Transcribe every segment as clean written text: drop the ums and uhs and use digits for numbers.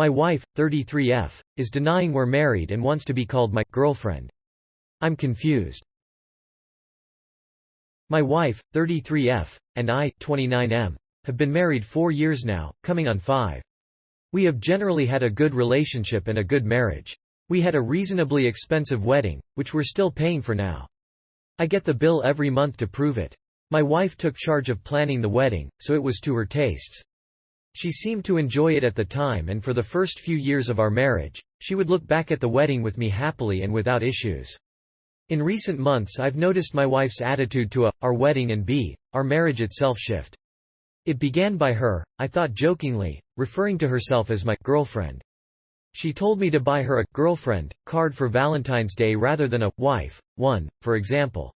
My wife, 33F, is denying we're married and wants to be called my girlfriend. I'm confused. My wife, 33F, and I, 29M, have been married 4 years now, coming on 5. We have generally had a good relationship and a good marriage. We had a reasonably expensive wedding, which we're still paying for now. I get the bill every month to prove it. My wife took charge of planning the wedding, so it was to her tastes. She seemed to enjoy it at the time, and for the first few years of our marriage, she would look back at the wedding with me happily and without issues. In recent months I've noticed my wife's attitude to our wedding and our marriage itself shift. It began by her, I thought jokingly, referring to herself as my girlfriend. She told me to buy her a girlfriend card for Valentine's Day rather than a wife one, for example.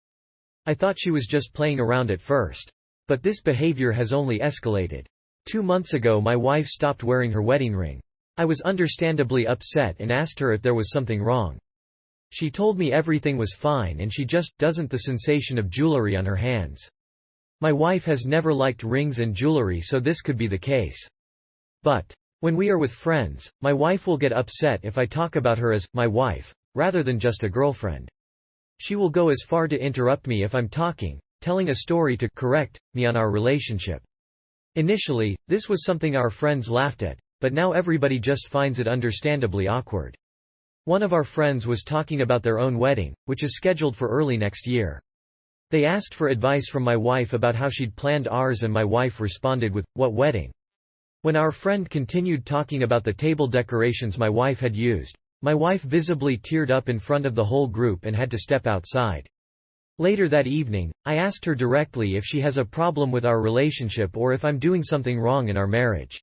I thought she was just playing around at first. But this behavior has only escalated. 2 months ago my wife stopped wearing her wedding ring. I was understandably upset and asked her if there was something wrong. She told me everything was fine and she just doesn't the sensation of jewelry on her hands. My wife has never liked rings and jewelry, so this could be the case. But when we are with friends, my wife will get upset if I talk about her as my wife, rather than just a girlfriend. She will go as far to interrupt me if I'm talking, telling a story to correct me on our relationship. Initially, this was something our friends laughed at, but now everybody just finds it understandably awkward. One of our friends was talking about their own wedding, which is scheduled for early next year. They asked for advice from my wife about how she'd planned ours, and my wife responded with, "What wedding?" When our friend continued talking about the table decorations my wife had used, my wife visibly teared up in front of the whole group and had to step outside. Later that evening, I asked her directly if she has a problem with our relationship or if I'm doing something wrong in our marriage.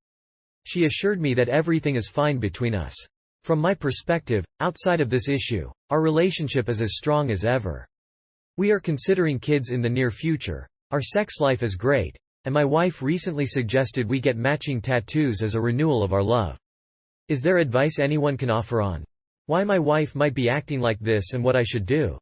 She assured me that everything is fine between us. From my perspective, outside of this issue, our relationship is as strong as ever. We are considering kids in the near future. Our sex life is great, and my wife recently suggested we get matching tattoos as a renewal of our love. Is there advice anyone can offer on why my wife might be acting like this and what I should do?